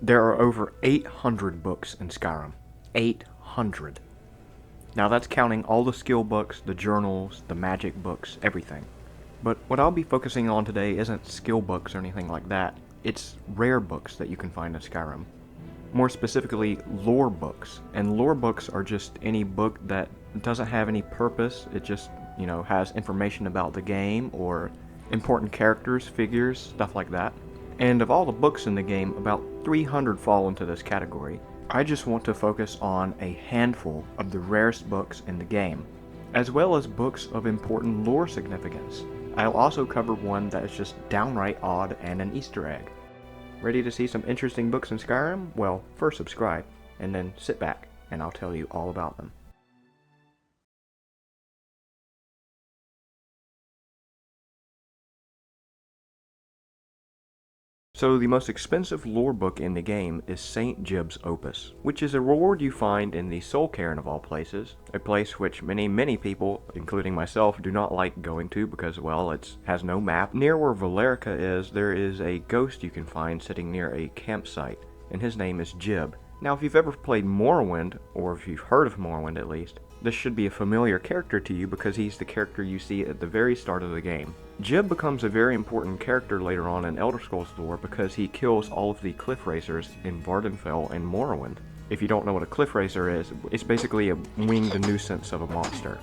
There are over 800 books in Skyrim. 800. Now that's counting all the skill books, the journals, the magic books, everything. But what I'll be focusing on today isn't skill books or anything like that. It's rare books that you can find in Skyrim. More specifically, lore books. And lore books are just any book that doesn't have any purpose. It just, has information about the game or important characters, figures, stuff like that. And of all the books in the game, about 300 fall into this category. I just want to focus on a handful of the rarest books in the game, as well as books of important lore significance. I'll also cover one that is just downright odd and an Easter egg. Ready to see some interesting books in Skyrim? Well, first subscribe, and then sit back, and I'll tell you all about them. So the most expensive lore book in the game is St. Juib's Opus, which is a reward you find in the Soul Cairn of all places, a place which many people, including myself, do not like going to because, well, it has no map. Near where Valerica is, there is a ghost you can find sitting near a campsite, and his name is Juib. Now, if you've ever played Morrowind, or if you've heard of Morrowind at least, this should be a familiar character to you because he's the character you see at the very start of the game. Juib becomes a very important character later on in Elder Scrolls lore because he kills all of the cliff racers in Vvardenfell and Morrowind. If you don't know what a cliff racer is, it's basically a winged nuisance of a monster.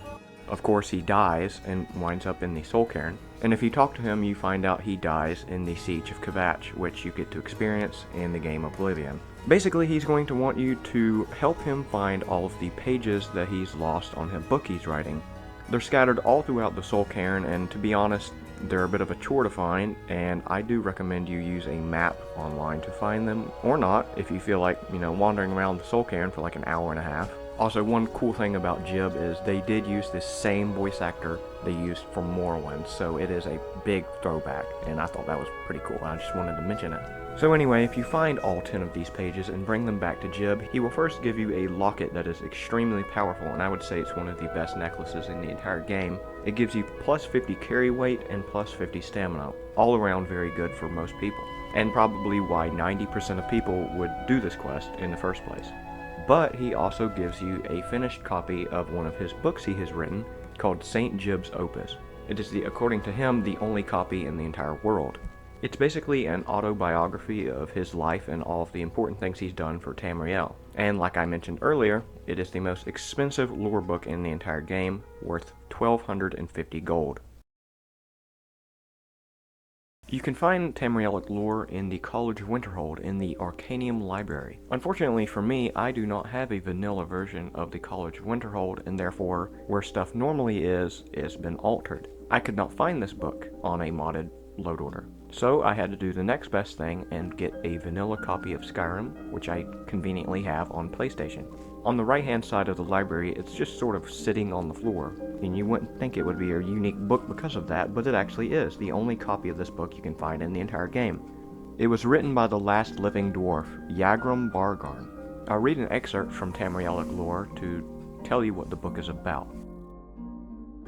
Of course, he dies and winds up in the Soul Cairn, and if you talk to him, you find out he dies in the Siege of Kvata, which you get to experience in the game Oblivion. Basically, he's going to want you to help him find all of the pages that he's lost on his book he's writing. They're scattered all throughout the Soul Cairn, and to be honest, they're a bit of a chore to find, and I do recommend you use a map online to find them, or not, if you feel like, wandering around the Soul Cairn for like an hour and a half. Also, one cool thing about Juib is they did use this same voice actor they used for Morrowind, so it is a big throwback, and I thought that was pretty cool, and I just wanted to mention it. So anyway, if you find all 10 of these pages and bring them back to Juib, he will first give you a locket that is extremely powerful, and I would say it's one of the best necklaces in the entire game. It gives you plus 50 carry weight and plus 50 stamina, all around very good for most people, and probably why 90% of people would do this quest in the first place. But he also gives you a finished copy of one of his books he has written called St. Juib's Opus. It is, according to him, the only copy in the entire world. It's basically an autobiography of his life and all of the important things he's done for Tamriel. And like I mentioned earlier, it is the most expensive lore book in the entire game, worth 1,250 gold. You can find Tamrielic Lore in the College of Winterhold in the Arcanium Library. Unfortunately for me, I do not have a vanilla version of the College of Winterhold, and therefore, where stuff normally is been altered. I could not find this book on a modded load order. So I had to do the next best thing and get a vanilla copy of Skyrim, which I conveniently have on PlayStation. On the right hand side of the library, it's just sort of sitting on the floor, and you wouldn't think it would be a unique book because of that, but it actually is the only copy of this book you can find in the entire game. It was written by the last living dwarf, Yagrum Bargarn. I'll read an excerpt from Tamrielic Lore to tell you what the book is about.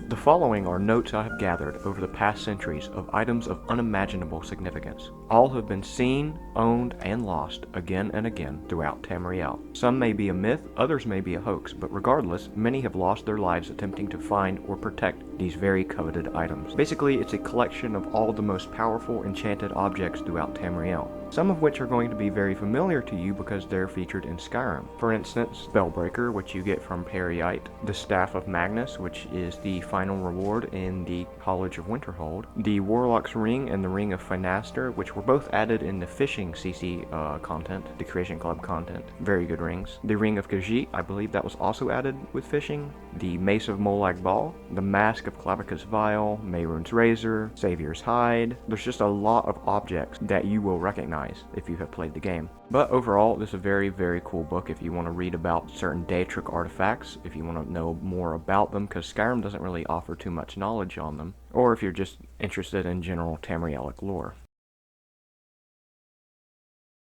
The following are notes I have gathered over the past centuries of items of unimaginable significance. All have been seen, owned, and lost again and again throughout Tamriel. Some may be a myth, others may be a hoax, but regardless, many have lost their lives attempting to find or protect these very coveted items. Basically, it's a collection of all the most powerful enchanted objects throughout Tamriel, some of which are going to be very familiar to you because they're featured in Skyrim. For instance, Spellbreaker, which you get from Periite, the Staff of Magnus, which is the final reward in the College of Winterhold, the Warlock's Ring and the Ring of Finaster, which were both added in the fishing CC content, the Creation Club content. Very good rings. The Ring of Khajiit, I believe that was also added with fishing. The Mace of Molag Bal, the Mask of Clavicus Vial, Mehrunes Razor, Savior's Hide. There's just a lot of objects that you will recognize if you have played the game. But overall, this is a very cool book if you want to read about certain daedric artifacts, if you want to know more about them, because Skyrim doesn't really offer too much knowledge on them, or if you're just interested in general Tamrielic lore.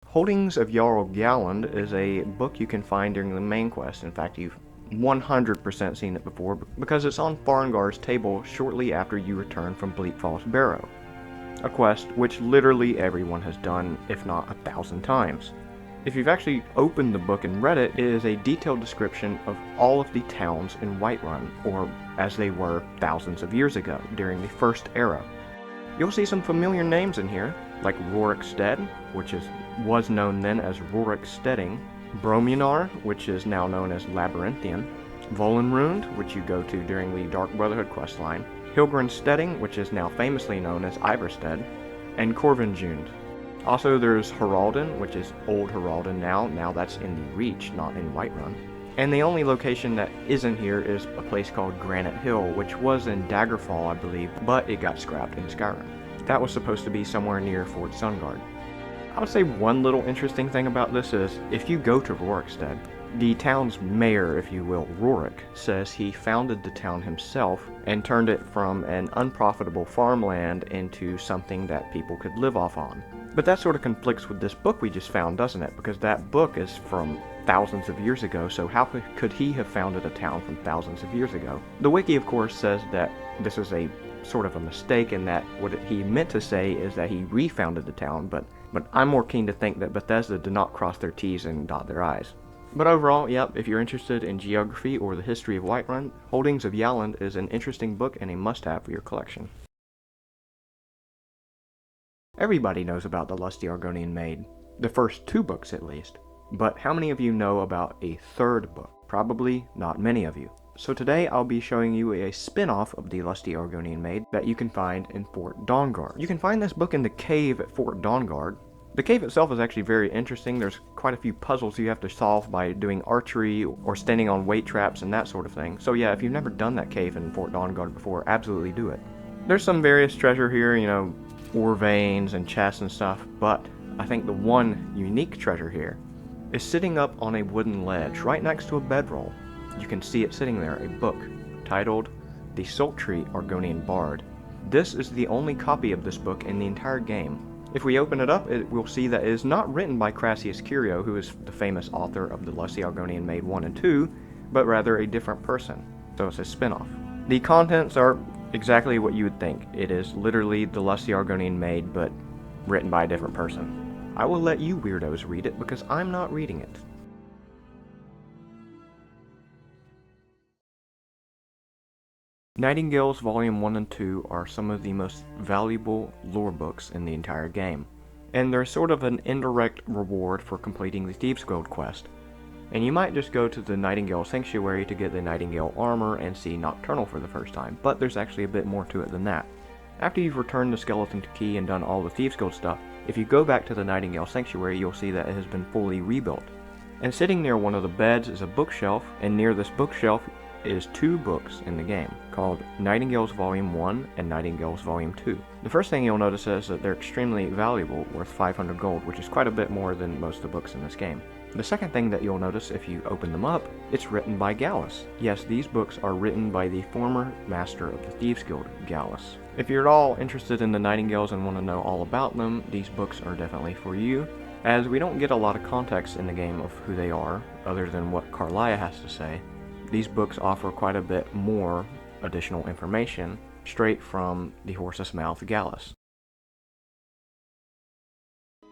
Holdings of Jarl Gjalund is a book you can find during the main quest. In fact, you've 100% seen it before, because it's on Farengar's table shortly after you return from Bleakfall's Barrow. A quest which literally everyone has done, if not 1,000 times. If you've actually opened the book and read it, it is a detailed description of all of the towns in Whiterun, or as they were thousands of years ago, during the First Era. You'll see some familiar names in here, like Rorikstead, which was known then as Roriksteading, Bromunar, which is now known as Labyrinthian, Volenrund, which you go to during the Dark Brotherhood questline, Hilgrinsteading, which is now famously known as Ivarstead, and Corvinjund. Also there's Heraldin, which is Old Heraldin now that's in the Reach, not in Whiterun. And the only location that isn't here is a place called Granite Hill, which was in Daggerfall, I believe, but it got scrapped in Skyrim. That was supposed to be somewhere near Fort Sungard. I would say one little interesting thing about this is, if you go to Rorikstead, the town's mayor, if you will, Rorik, says he founded the town himself and turned it from an unprofitable farmland into something that people could live off on. But that sort of conflicts with this book we just found, doesn't it? Because that book is from thousands of years ago, so how could he have founded a town from thousands of years ago? The wiki, of course, says that this is a sort of a mistake, and that what he meant to say is that he refounded the town, but I'm more keen to think that Bethesda did not cross their T's and dot their I's. But overall, yep, if you're interested in geography or the history of Whiterun, Holdings of Gjalund is an interesting book and a must-have for your collection. Everybody knows about the Lusty Argonian Maid, the first 2 books at least, but how many of you know about a 3rd book? Probably not many of you. So today I'll be showing you a spin-off of the Lusty Argonian Maid that you can find in Fort Dawnguard. You can find this book in the cave at Fort Dawnguard. The cave itself is actually very interesting. There's quite a few puzzles you have to solve by doing archery or standing on weight traps and that sort of thing. So yeah, if you've never done that cave in Fort Dawnguard before, absolutely do it. There's some various treasure here, you know, ore veins and chests and stuff, but I think the one unique treasure here is sitting up on a wooden ledge right next to a bedroll. You can see it sitting there, a book titled The Sultry Argonian Bard. This is the only copy of this book in the entire game. If we open it up, we'll see that it is not written by Crassius Curio, who is the famous author of the Lusty Argonian Maid 1 and 2, but rather a different person, so it's a spin-off. The contents are exactly what you would think. It is literally the Lusty Argonian Maid, but written by a different person. I will let you weirdos read it because I'm not reading it. Nightingales Volume 1 and 2 are some of the most valuable lore books in the entire game, and they're sort of an indirect reward for completing the Thieves Guild quest. And you might just go to the Nightingale Sanctuary to get the Nightingale armor and see Nocturnal for the first time, but there's actually a bit more to it than that. After you've returned the Skeleton Key and done all the Thieves Guild stuff, if you go back to the Nightingale Sanctuary, you'll see that it has been fully rebuilt. And sitting near one of the beds is a bookshelf, and near this bookshelf is 2 books in the game, called Nightingales Volume 1 and Nightingales Volume 2. The first thing you'll notice is that they're extremely valuable, worth 500 gold, which is quite a bit more than most of the books in this game. The second thing that you'll notice if you open them up, it's written by Gallus. Yes, these books are written by the former master of the Thieves Guild, Gallus. If you're at all interested in the Nightingales and want to know all about them, these books are definitely for you, as we don't get a lot of context in the game of who they are, other than what Carlia has to say. These books offer quite a bit more additional information straight from the horse's mouth Gallus.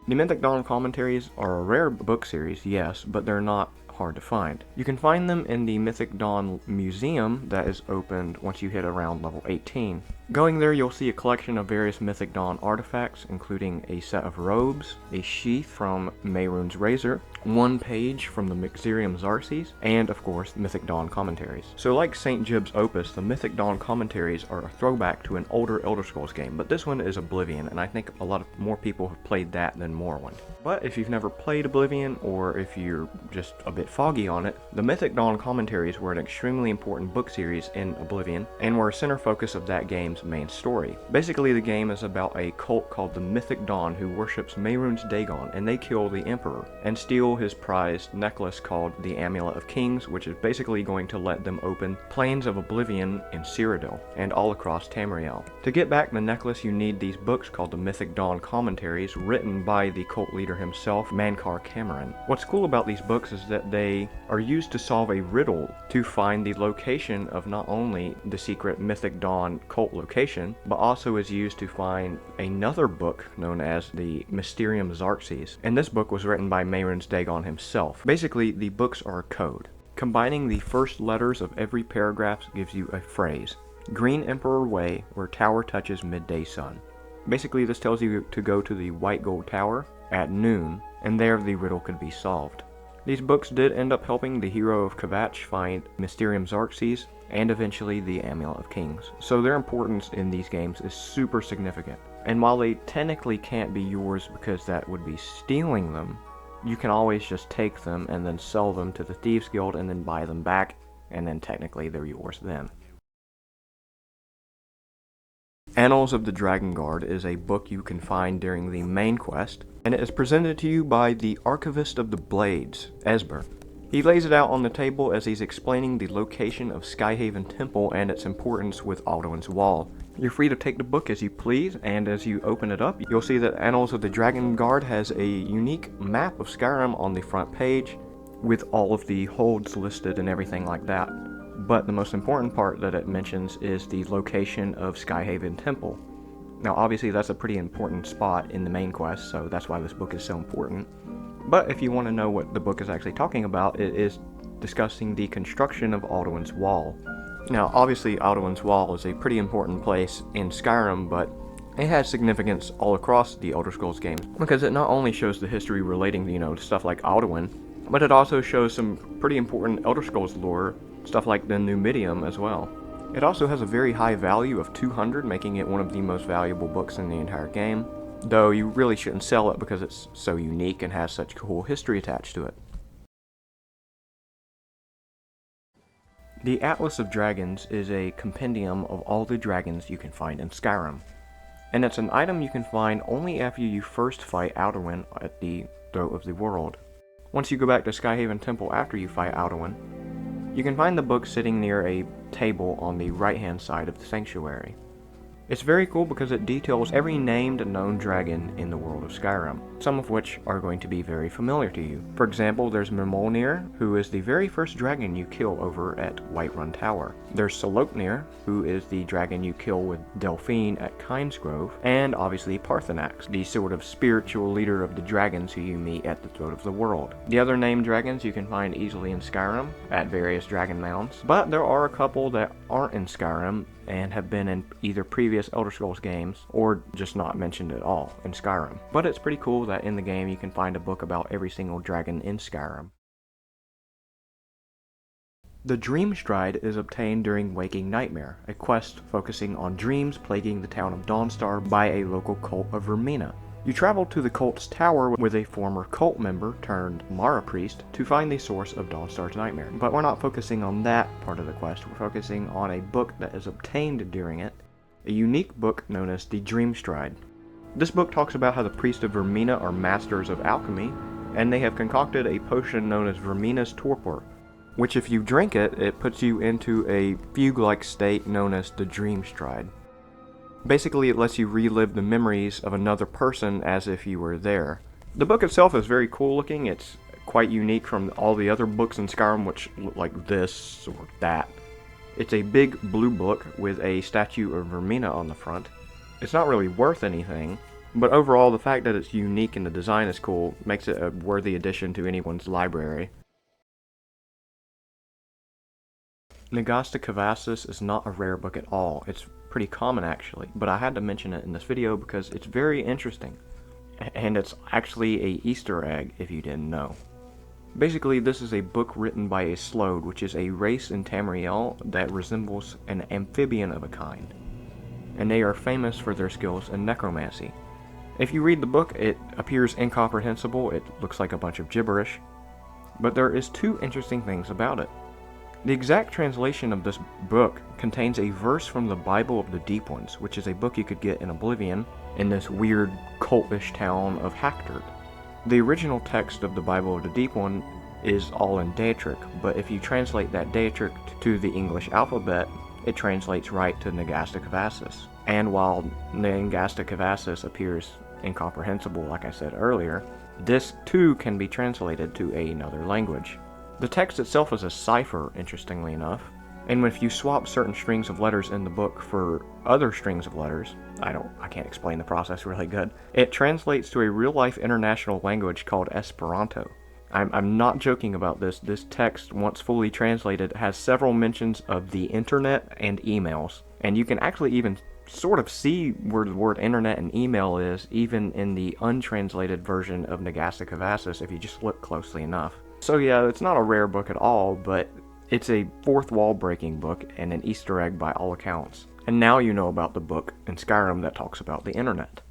The Mythic Dawn Commentaries are a rare book series, yes, but they're not hard to find. You can find them in the Mythic Dawn Museum that is opened once you hit around level 18. Going there, you'll see a collection of various Mythic Dawn artifacts, including a set of robes, a sheath from Mehrunes' razor, 1 page from the Mysterium Xarxes, and of course, Mythic Dawn Commentaries. So like St. Juib's Opus, the Mythic Dawn Commentaries are a throwback to an older Elder Scrolls game, but this one is Oblivion, and I think a lot of more people have played that than Morrowind. But if you've never played Oblivion, or if you're just a bit foggy on it, the Mythic Dawn Commentaries were an extremely important book series in Oblivion, and were a center focus of that game's main story. Basically, the game is about a cult called the Mythic Dawn who worships Mehrunes' Dagon, and they kill the Emperor, and steal his prized necklace called the Amulet of Kings, which is basically going to let them open Plains of Oblivion in Cyrodiil, and all across Tamriel. To get back the necklace, you need these books called the Mythic Dawn Commentaries, written by the cult leader himself, Mankar Cameron. What's cool about these books is that they are used to solve a riddle to find the location of not only the secret Mythic Dawn cult location, but also is used to find another book known as the Mysterium Xarxes. And this book was written by Mehrunes Dagon himself. Basically, the books are a code. Combining the first letters of every paragraph gives you a phrase. Green Emperor Way, where tower touches midday sun. Basically, this tells you to go to the White Gold Tower at noon, and there the riddle could be solved. These books did end up helping the hero of Kvata find Mysterium Xarxes, and eventually the Amulet of Kings, so their importance in these games is super significant. And while they technically can't be yours because that would be stealing them, you can always just take them and then sell them to the Thieves Guild and then buy them back, and then technically they're yours then. Annals of the Dragonguard is a book you can find during the main quest, and it is presented to you by the Archivist of the Blades, Esber. He lays it out on the table as he's explaining the location of Skyhaven Temple and its importance with Alduin's Wall. You're free to take the book as you please, and as you open it up, you'll see that Annals of the Dragonguard has a unique map of Skyrim on the front page, with all of the holds listed and everything like that. But the most important part that it mentions is the location of Skyhaven Temple. Now obviously that's a pretty important spot in the main quest, so that's why this book is so important. But if you want to know what the book is actually talking about, it is discussing the construction of Alduin's Wall. Now obviously Alduin's Wall is a pretty important place in Skyrim, but it has significance all across the Elder Scrolls games, because it not only shows the history relating to, stuff like Alduin, but it also shows some pretty important Elder Scrolls lore, stuff like the Numidium as well. It also has a very high value of 200, making it one of the most valuable books in the entire game, though you really shouldn't sell it because it's so unique and has such cool history attached to it. The Atlas of Dragons is a compendium of all the dragons you can find in Skyrim, and it's an item you can find only after you first fight Alduin at the throat of the world. Once you go back to Skyhaven Temple after you fight Alduin, you can find the book sitting near a table on the right-hand side of the sanctuary. It's very cool because it details every named and known dragon in the world of Skyrim, some of which are going to be very familiar to you. For example, there's Mimolnir, who is the very first dragon you kill over at Whiterun Tower. There's Soloknir, who is the dragon you kill with Delphine at Kynesgrove, and obviously Parthenax, the sort of spiritual leader of the dragons who you meet at the throat of the world. The other named dragons you can find easily in Skyrim at various dragon mounds, but there are a couple that aren't in Skyrim and have been in either previous Elder Scrolls games or just not mentioned at all in Skyrim. But it's pretty cool that in the game you can find a book about every single dragon in Skyrim. The Dreamstride is obtained during Waking Nightmare, a quest focusing on dreams plaguing the town of Dawnstar by a local cult of Vermina. You travel to the cult's tower with a former cult member turned Mara priest to find the source of Dawnstar's nightmare. But we're not focusing on that part of the quest, we're focusing on a book that is obtained during it, a unique book known as the Dreamstride. This book talks about how the priests of Vermina are masters of alchemy, and they have concocted a potion known as Vermina's Torpor, which if you drink it, it puts you into a fugue-like state known as the Dreamstride. Basically, it lets you relive the memories of another person as if you were there. The book itself is very cool looking. It's quite unique from all the other books in Skyrim which look like this or that. It's a big blue book with a statue of Vermina on the front. It's not really worth anything, but overall the fact that it's unique and the design is cool makes it a worthy addition to anyone's library. Nagasta Kvakis is not a rare book at all. It's pretty common actually, but I had to mention it in this video because it's very interesting. And it's actually a Easter egg if you didn't know. Basically, this is a book written by a Slode, which is a race in Tamriel that resembles an amphibian of a kind. And they are famous for their skills in necromancy. If you read the book, it appears incomprehensible, it looks like a bunch of gibberish, but there is two interesting things about it. The exact translation of this book contains a verse from the Bible of the Deep Ones, which is a book you could get in Oblivion in this weird cultish town of Haktard. The original text of the Bible of the Deep One is all in Daedric, but if you translate that Daedric to the English alphabet, it translates right to Nagasta Kvakis. And while Nagasta Kvakis appears incomprehensible like I said earlier, this too can be translated to another language. The text itself is a cipher, interestingly enough, and if you swap certain strings of letters in the book for other strings of letters, I can't explain the process really good, it translates to a real-life international language called Esperanto. I'm not joking about this. This text, once fully translated, has several mentions of the internet and emails, and you can actually even sort of see where the word internet and email is, even in the untranslated version of Nagasta Kvakis if you just look closely enough. So yeah, it's not a rare book at all, but it's a fourth wall breaking book and an Easter egg by all accounts. And now you know about the book in Skyrim that talks about the internet.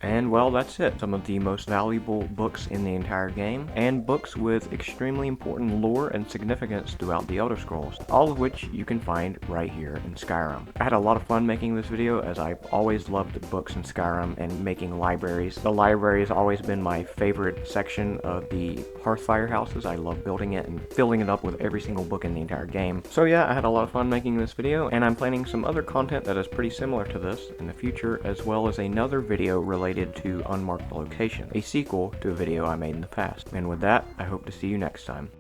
And well, that's it. Some of the most valuable books in the entire game, and books with extremely important lore and significance throughout the Elder Scrolls, all of which you can find right here in Skyrim. I had a lot of fun making this video, as I've always loved books in Skyrim and making libraries. The library has always been my favorite section of the Hearthfire houses. I love building it and filling it up with every single book in the entire game. So yeah, I had a lot of fun making this video, and I'm planning some other content that is pretty similar to this in the future, as well as another video related to Unmarked Location, a sequel to a video I made in the past. And with that, I hope to see you next time.